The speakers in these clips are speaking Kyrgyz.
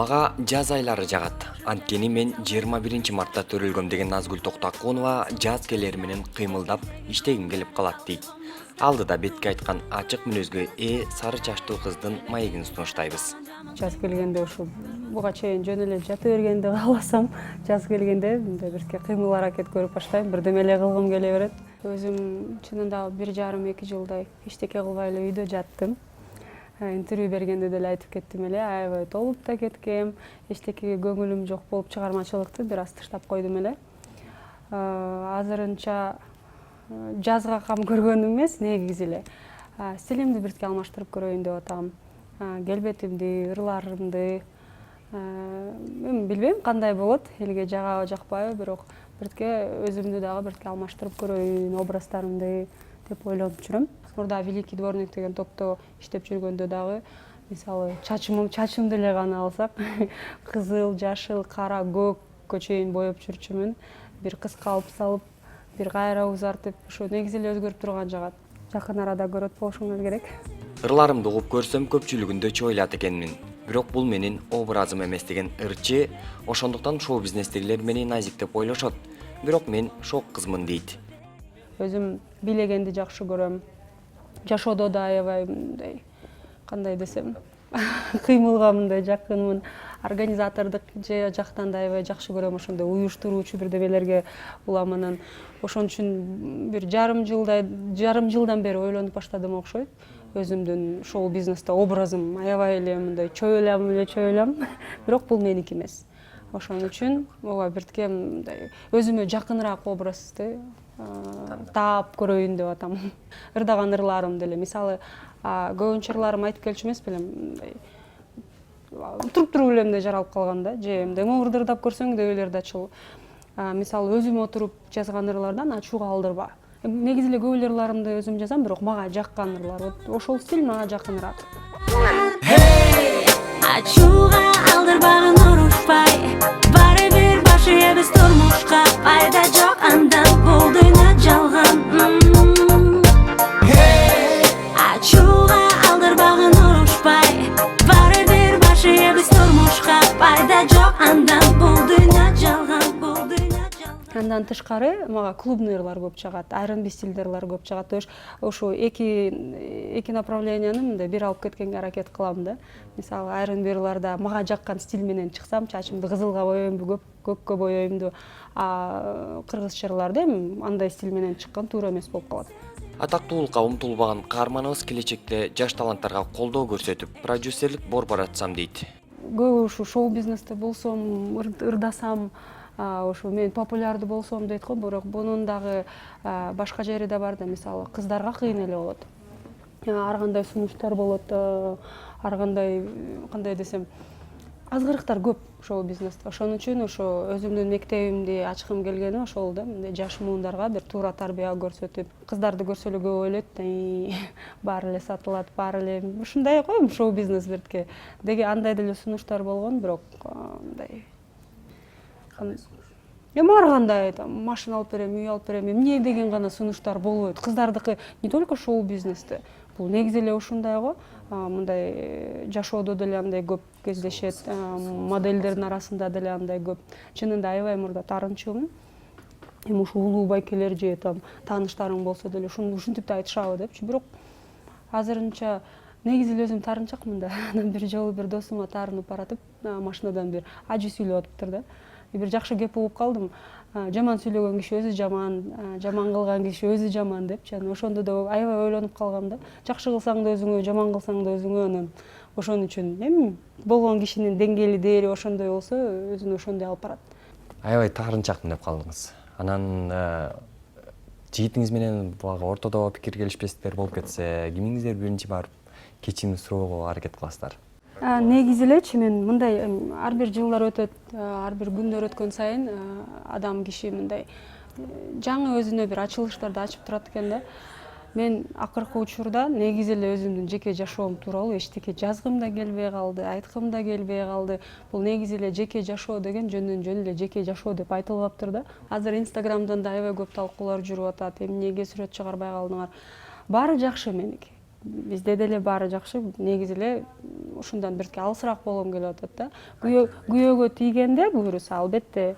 Мага жаз айлары жагат. Анткени мен 21 мартта төрөлгөм деген Назгүл Токтакунова жаз келери менен кыймылдап иштегим келип калат дейт. Алдыда бетке айткан ачык мүнөзгө сары чачтуу кыздын маегин сунуштайбыз. Жаз келгенде ушу буга чейин жөн эле жата бергенди кааласам, жаз келгенде мындай бирке кыймыл аракет көрүп баштайм, бирдеме эле кылгым келе берет. Өзүм чынында 1,5-2 жылдай эчтеке кылбай эле үйдө жаттым. Интервью бергенде деле айтып кеттим эле, аябай толуп да кеткем, эчтекеге көңүлүм жок болуп чыгармачылыкты бир аз таштап койдум эле. Азырынча жазга кам көргөнүм эмес, негизи эле стилимди биртке алмаштырып көрөйүн деп атам. Келбетимди, ырларымды, билбейм кандай болот, элге жагабы жакпайбы, бирок биртке өзүмдү дагы биртке алмаштырып көрөйүн, образдарымды деп ойлонуп жүрөм. Мурда Великий дворник деген топто иштеп жүргөндө дагы, мисалы, чачымды эле гана алсак, кызыл, жашыл, кара, көккө чейин боеп жүрчүмүн. Бир кыска алып салып, бир кайра узартып, ошо негизи эле өзгөрүп турган жагат. Жакын арада көрөт болушуңар керек. Ырларымды угуп көрсөм көпчүлүгүндө чойлат экенмин. Бирок бул менин образым эмес деген ырчы, ошондуктан шоу бизнестегилер мени назик деп ойлошот. Бирок мен шок кызмын дейт. Өзүм бийлегенди жакшы көрөм. Жашоодо да аябай мындай, кандай десем, кыймылга мындай жакынмын. Организатордук жактан да аябай жакшы көрөм, ошондой уюштуруучу бирдемелерге уламанын. Ошон үчүн бир жарым жылдан бери ойлонуп баштадым окшойт. Өзүмдүн шоу бизнесте образым аябай эле мындай чөйлөм, бирок бул меники эмес. Ошон үчүн ооба биртке мындай өзүмө жакыныраак образды таап көрөйүн деп атам. Ырдаган ырларым деле, мисалы, көбүнчө ырларым айтып келчү эмес белем, мындай туруп эле мындай жаралып калган да, же мындай моңурду ырдап көрсөң дебелер да чыл. Мисалы, өзүм отуруп жазган ырлардан ачууга алдырба. Негизи эле көп эле ырларымды өзүм жазам, бирок мага жаккан ырлар, ошол стиль мага жакыныраак. Ачууга алдырбагын урушпай, баары бир башы эбиз турмушка, пайда жок андан бул дүйнө жалган. Ачууга алдырбагын урушпай, баары бир башы эбиз турмушка, пайда жок андан бул дүйнө жалган. Андан тышкары мага клубный ырлар көп жагат, R&B стилдер ырлар көп жагат. Ошо эки направленияны мындай бир алып кеткенге аракет кылам да. Мисалы, R&B ырларда мага жаккан стиль менен чыксам, чачымды кызылга боёймбу, көккө боёймбу, кыргызча ырларда эми андай стиль менен чыккан туура эмес болуп калат. Атактуулукка умтулбаган каарманыбыз келечекте жаш таланттарга колдоо көрсөтүп, продюсерлик бор баратсам дейт. Көбү ушу шоу бизнесте болсом, ырдасам, ошо мен популярдуу болсом дейт го, бирок бунун дагы башка жери да бар да, мисалы, кыздарга кыйын эле болот. Ар кандай сунуштар болот, ар кандай десем, азгырыктар көп шоу бизнесте. Ошон үчүн ошо өзүмдүн мектебимди ачкым келгени ошол да, мындай жаш муундарга бир туура тарбия көрсөтүп, кыздарды көрсө эле көп ойлойт, баары эле сатылат, баары эле ушундай го шоу бизнес биртке. Деги андай деле сунуштар болгон, бирок мындай ар кандай машина алып берем, үй алып берем, эмне деген гана сунуштар болбойт. Кыздардыкы не только шоу бизнесте, бул негизи эле ушундай го, мындай жашоодо деле андай көп кездешет, модельдердин арасында деле андай көп. Чынында аябай мурда таарынчумун. Эми ушу улуу байкелер же тааныштарың болсо деле ушинтип да айтышабы депчи, бирок азырынча негизи эле өзүм таарынчакмын да. Анан бир жолу бир досума таарынып баратып, машинадан бир ажы сүйлөп атыптыр да. Бир жакшы кеп угуп калдым. Жаман сүйлөгөн киши өзү жаман, жаман кылган киши өзү жаман депчи. Ошондо да аябай ойлонуп калгам да. Жакшы кылсаң да өзүңө, жаман кылсаң да өзүңө, анан ошон үчүн эми болгон кишинин деңгээли дээри ошондой болсо, өзүнө ошондой алып барат. Аябай таарынчакмын деп калдыңыз. Анан жигитиңиз менен буга ортодо пикир келишпестиктер болуп кетсе, кимиңиздер биринчи барып кечирим суроого аракет кыласыздар? Негизи элечи мен мындай ар бир жылдар өтөт, ар бир күндөр өткөн сайын киши мындай жаңы өзүнө бир ачылыштарды ачып турат экен да. Мен акыркы учурда негизи эле өзүмдүн жеке жашоом тууралуу эчтеке жазгым да келбей калды, айткым да келбей калды. Бул негизи эле жеке жашоо деген жөн эле жеке жашоо деп айтылбаптыр да. Азыр Инстаграмдан да аябай көп талкуулар жүрүп атат. Эмнеге сүрөт чыгарбай калдыңар? Баары жакшы меники. бизде деле баары жакшы, негизи эле ушундан бирке алысыраак болгум келип атат да. Күйөөгө тийгенде буюрса албетте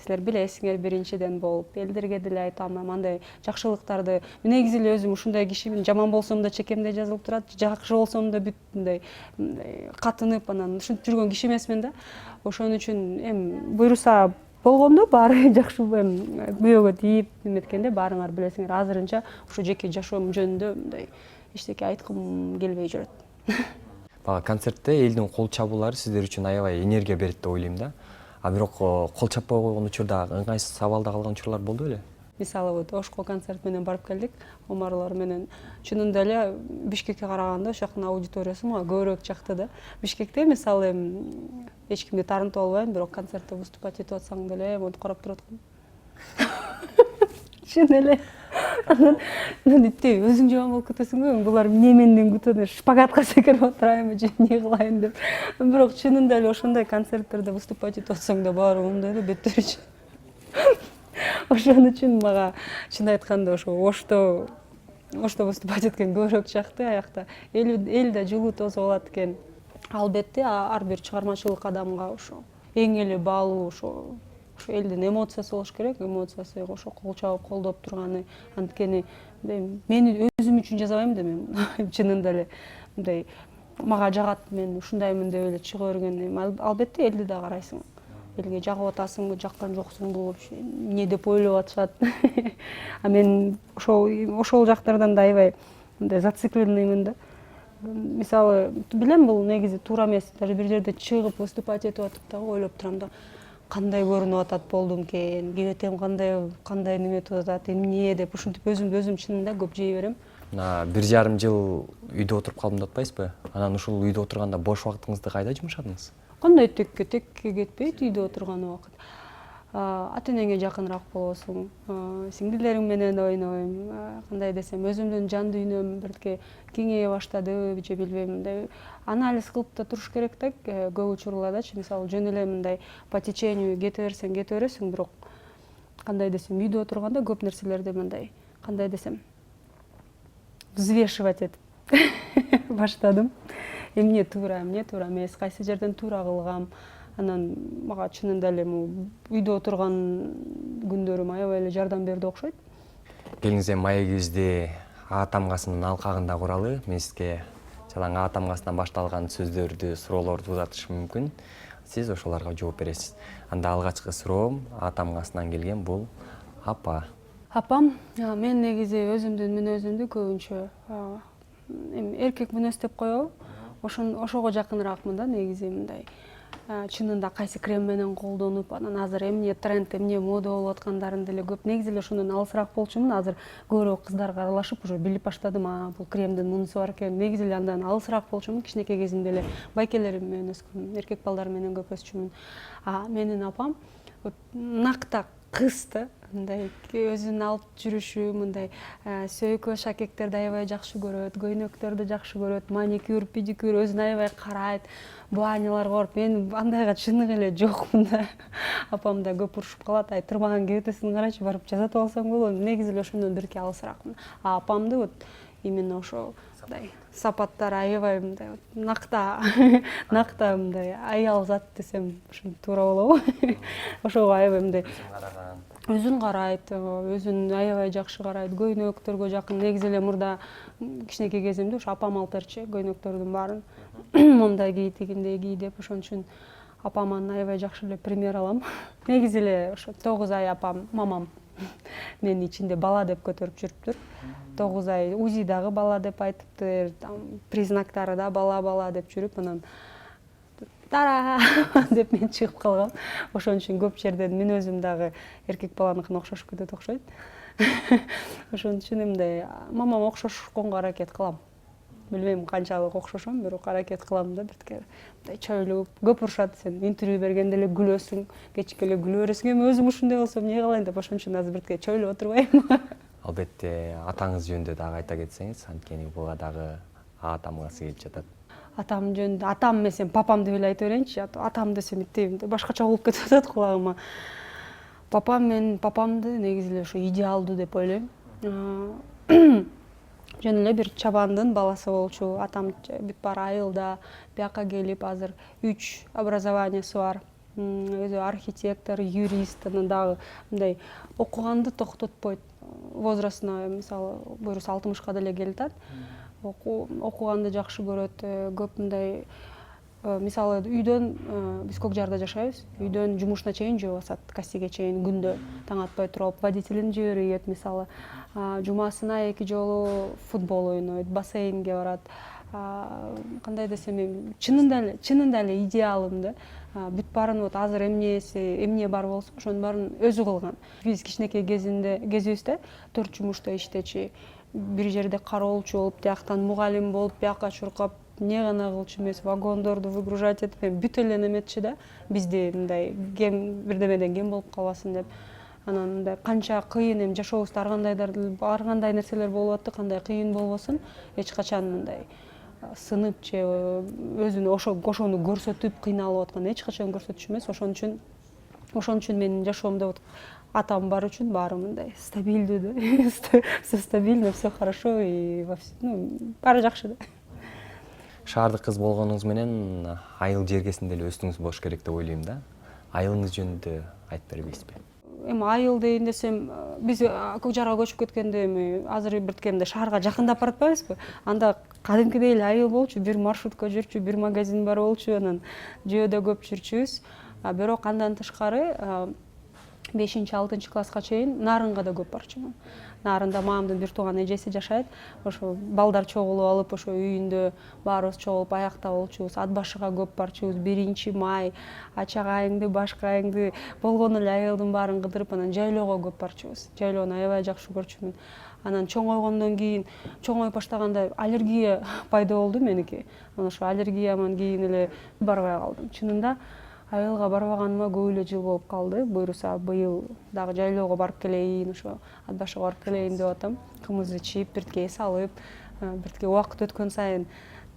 силер билесиңер, биринчиден болуп элдерге деле айта алмайм андай жакшылыктарды. Мен негизи эле өзүм ушундай кишимин, жаман болсом да чекемде жазылып турат, жакшы болсом да бүт мындай катынып анан ушинтип жүргөн киши эмесмин да. Ошон үчүн эми буюрса болгондо баары жакшы күйөөгө тийип эметкенде баарыңар билесиңер. Азырынча ушу жеке жашоом жөнүндө мындай эчтеке айткым келбей жүрөт. Бага концертте элдин кол чабуулары сиздер үчүн аябай энергия берет деп ойлойм да. А бирок кол чаппай койгон учурда ыңгайсыз абалда калган учурлар болду беле? Мисалы вот Ошко концерт менен барып келдик, Омарлар менен. Чынында эле Бишкекке караганда ошол жактын аудиториясы мага көбүрөөк жакты да. Бишкекте мисалы эч кимди таарынтып албайм, бирок концертте выступать этип атсаң деле монтип карап турат экен. Чын эле. Анан иттей өзүң жаман болуп кетесиңби? Булар эмне менден күтөт? Шпагатка секирип отурайынбы же эмне кылайын деп. Бирок чынында эле ошондой концерттерде выступать этип атсаң да баары мындай эле беттерчи. Ошон үчүн мага чын айтканда ошо Ошто выступать эткен көбүрөөк жакты. Аякта эл да жылуу тосуп алат экен. Албетте ар бир чыгармачылык адамга ошо эң эле баалуу ошо элдин эмоциясы болуш керек, эмоциясы ошо кол чабып колдоп турганы. Анткени мен өзүм үчүн жазабайм да мен. Чынында эле мындай мага жагат, мен ушундаймын деп эле чыга берген. Албетте элди да карайсың. Элге жагып атасыңбы, жаккан жоксуңбу, вообще эмне деп ойлоп атышат. А мен ошол жактардан да аябай мындай зацикленныймын да. Мисалы, билем бул негизи туура эмес. Даже бир жерде чыгып выступать этип атып дагы ойлоп турам да. Кандай көрүнүп атат болдум экен, кебетем кандай неметип атат, эмне деп ушинтип өзүмдү өзүм чынында көп жей берем. 1,5 жыл үйдө отуруп калдым деп атпайсызбы? Анан ушул үйдө отурганда бош убактыңызды кайда жумшадыңыз? Кандай текке кетпейт үйдө отурган убакыт. Ата энеңе жакыныраак болосуң, сиңдилериң менен ойнойм, кандай десем, өзүмдүн жан дүйнөм бирке кеңейе баштады, же билбейм, мындай анализ кылып да туруш керек да, көп учурлардачы, мисалы жөн эле мындай по течению кете бересиң, бирок кандай десем, үйдө отурганда көп нерселерди мындай, кандай десем, взвешивать этип баштадым. Эмне туура эмес, кайсы жерден туура кылгам. Анан мага чынында эле үйдө отурган күндөрүм аябай эле жардам берди окшойт. Келиңиз эми маегибизди А тамгасынын алкагында куралы. Мен сизге жалаң А тамгасынан башталган сөздөрдү, суроолорду узатышым мүмкүн. Сиз ошолорго жооп бересиз. Анда алгачкы суроом А тамгасынан келген бул апа. Апам, мен негизи өзүмдүн мүнөзүмдү көбүнчө эркек мүнөз деп коебу. Ошого жакыныраакмын да, негизи мындай. Чынында кайсы крем менен колдонуп, анан азыр эмне тренд, эмне мода болуп аткандарын деле көп. Негизи эле ошондон алысыраак болчумун. Азыр көбүрөөк кыздарга аралашып уже билип баштадым, бул кремдин мунусу бар экен. Негизи эле андан алысыраак болчумун. Кичинекей кезимде эле байкелерим менен өскөм, эркек балдар менен көп өсчүмүн. Менин апам накта кыз да, мындай өзүн алып жүрүшү, мындай сөйкө шакектерди аябай жакшы көрөт, көйнөктөрдү жакшы көрөт, маникюр, педикюр өзүн аябай карайт, баняларга барып. Мен андайга чыныгы эле жокмун да. Апам да көп урушуп калат, тырмаган кебетесин карачы, барып жасатып алсаң болот. Негизи эле ошондон бирке алысыраакмын. Апамды вот именно ошо мындай сапаттары аябай мындай накта мындай аял зат десем ушинтип туура болобу? Ошого аябай мындай өзүн карайт, өзүн аябай жакшы карайт, көйнөктөргө жакын. Негизи эле мурда кичинекей кезимде ошо апам алып берчү көйнөктөрдүн баарын. Мондай кий, тигиндей кий деп, ошон үчүн апаман аябай жакшы эле пример алам. Негизи эле ошо 9 ай апам, мамам мени ичинде бала деп көтөрүп жүрүптүр. 9 ай УЗИ дагы бала деп айтыптыр, признактары да бала деп жүрүп, анан тара деп мен чыгып калгам. Ошон үчүн көп жерден мүнөзүм дагы эркек баланыкына окшошуп кетет окшойт. Ошон үчүн мындай мамама окшошконго аракет кылам. Билбейм канчалык окшошом, бирок аракет кылам да, бирке мындай чойлуп. Көп урушат, сен интервью бергенде эле күлөсүң, кечке эле күлө бересиң. Эми өзүм ушундай болсом эмне кылайын деп, ошон үчүн азыр бирке чойлуп отурбайм. Албетте атаңыз жөнүндө дагы айта кетсеңиз, анткени буга дагы А тамгасы келип жатат. Атам жөнүндө, атам эмес, папам деп эле айта берейинчи. Атам десем башкача болуп кетип атат кулагыма. Папамды негизи эле ошо идеалдуу деп ойлойм. жөн эле бир чабандын баласы болчу. Атам бүт баары айылда, бияка келип азыр 3 образованиясы бар. Өзү архитектор, юрист, анан дагы мындай окуганды токтотпойт. Возрастына мисалы буюрса 60ка деле келатат. Окуганды жакшы көрөт. Көп мындай мисалы үйдөн биз Көк Жарда жашайбыз. Үйдөн жумушуна чейин жөө басат, кассиге чейин күндө таң атпай туруп, водителин жиберип, мисалы жумасына 2 жолу футбол ойнойт, бассейнге барат. Кандай десем эми чынында эле идеалым да. Бүт баарын вот азыр эмне бар болсо ошонун баарын өзү кылган. Биз кичинекей кезибизде 4 жумушта иштечи, бир жерде кароолчу болуп, тияктан мугалим болуп, бияка чуркап, не гана кылчу эмес, вагондорду выгружать этип, бүт эле неметчи да. Бизди мындай бирдемеден кем болуп калбасын деп. Анан мындай канча кыйын эми жашообузда ар кандай нерселер болуп атты, кандай кыйын болбосун, эч качан мындай сынып же өзүнү ошону көрсөтүп кыйналып аткан эч качан көрсөтүш эмес. Ошон үчүн менин жашоомдо вот атам бар үчүн баары мындай стабилдүү да. Все стабильно, все хорошо и баары жакшы да. Шаардык кыз болгонуңуз менен айыл жергесинде эле өстүңүз болуш керек деп ойлойм да. Айылыңыз жөнүндө айтып бербейсизби? Эми айыл дейин десем, биз Көк Жарга көчүп кеткенде эми азыр бирткенде шаарга жакындап баратпайбызбы? Анда кадимкидей эле айыл болчу, бир маршрутка жүрчү, бир магазин бар болчу, анан жөөдө көп жүрчүбүз. Бирок андан тышкары 5-6 класска чейин Нарынга да көп барчумун. Нарында мамамдын бир тууган эжеси жашайт. Ошо балдар чогулуп алып, ошо үйүндө баарыбыз чогулуп аякта болчубуз. Ат башыга көп барчубуз. 1-май, ачагайыңды, башкайыңды болгон эле айылдын баарын кыдырып, анан жайлоого көп барчубуз. Жайлоону аябай жакшы көрчүмүн. Анан чоңойгондон кийин, чоңоюп баштаганда аллергия пайда болду меники. Анан ошо аллергияман кийин эле барбай калдым. Чынында айылга барбаганыма көп эле жыл болуп калды. Буюрса быйыл дагы жайлоого барып келейин, ошо ат башыга барып келейин деп атам. Кымыз ичип, биртке эс алып, биртке убакыт өткөн сайын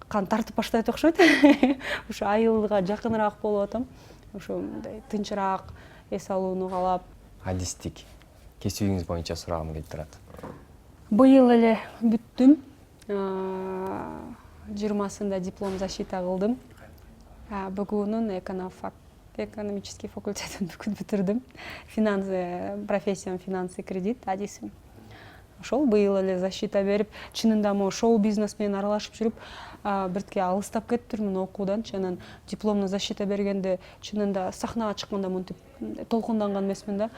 кан тартып баштайт окшойт. Ошо айылга жакыныраак болуп атам. Ошо мындай тынчыраак эс алууну каалап. Адистик кесибиңиз боюнча сурагым келип турат. Быйыл эле бүттүм. 20-сында диплом защита кылдым. БГУнун экономический факультетин бүтүрдүм. Профессиям финансы кредит адисим. Ошол быйыл эле защита берип, чынында могу шоу бизнес менен аралашып жүрүп, биртке алыстап кеттирмин окуудан. Анан дипломну защита бергенде чынында сахнага чыкканда мынтип толкунданган эмесмин да.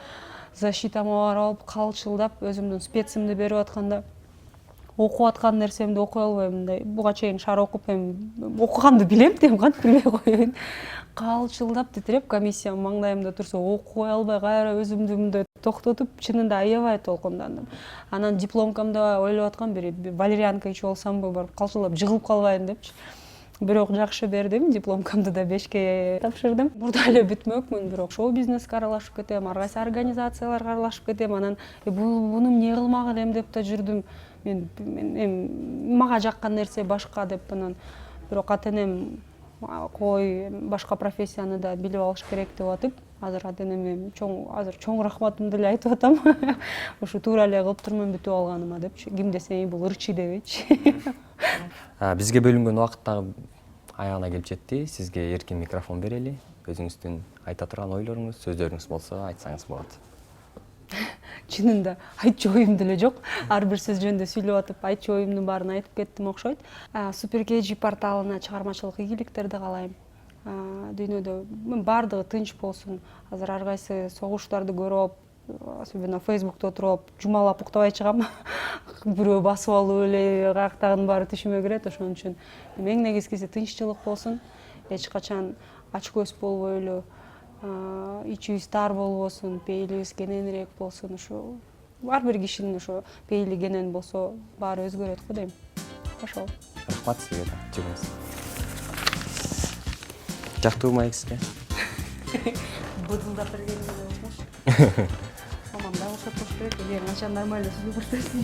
Защитама барып алып, калчылдап, өзүмдүн специмди берип атканда окуп аткан нерсемди окуй албайм. Мындай буга чейин шаар окуп окуганды билем, деп кантип билбей коеюн. Калчылдап титиреп комиссия маңдайымда турса окуй албай кайра өзүмдү мындай токтотуп, чынында аябай толкундандым. Анан дипломкамда ойлоп аткам бир валерьянка ичип алсамбы, барып калчылдап жыгылып калбайын депчи. Бирок жакшы бердим, дипломкамды да 5ке тапшырдым. Мурда эле бүтмөкмүн, бирок шоу бизнеске аралашып кетем, ар кайсы организацияларга аралашып кетем. Анан буну эмне кылмак элем деп да жүрдүм. Мен мага жаккан нерсе башка деп анан бирок ата-энем кой башка профессияны да билип алыш керек деп атып, азыр ата-энеме чоң рахматымды эле айтып атам. Ошо туура эле кылыптырмын бүтүп алганыма депчи. Ким десең бул ырчы дебейчи. Бизге бөлүнгөн убакыт дагы аягына келип жетти. Сизге эркин микрофон берели. Өзүңүздүн айта турган ойлоруңуз, сөздөрүңүз болсо айтсаңыз болот. Чынында айтчу оюм деле жок. Ар бир сөз жөнүндө сүйлөп атып, айтчу оюмдун баарын айтып кеттим окшойт. Супер KG порталына чыгармачылык ийгиликтерди каалайм. Дүйнөдө баардыгы тынч болсун. Азыр ар кайсы согуштарды көрүп, особенно Facebook'та отуруп, жумалап уктабай чыгам. Бирөө басып алып эле каяктагынын баары түшүмө кирет. Ошон үчүн эң негизгиси тынччылык болсун. Эч качан ач көз болбой эле, ичибиз тар болбосун, пейилибиз кененирээк болсун. Ошо ар бир кишинин ошо пейили кенен болсо баары өзгөрөт го дейм. Ошол. Рахмат сизге да, жыгыңыз. Жактуу маек сизге. Быдылдап бергениңизге болсоңуз. Мамам да ошо керек, качан нормально сүйлөп баштайсың.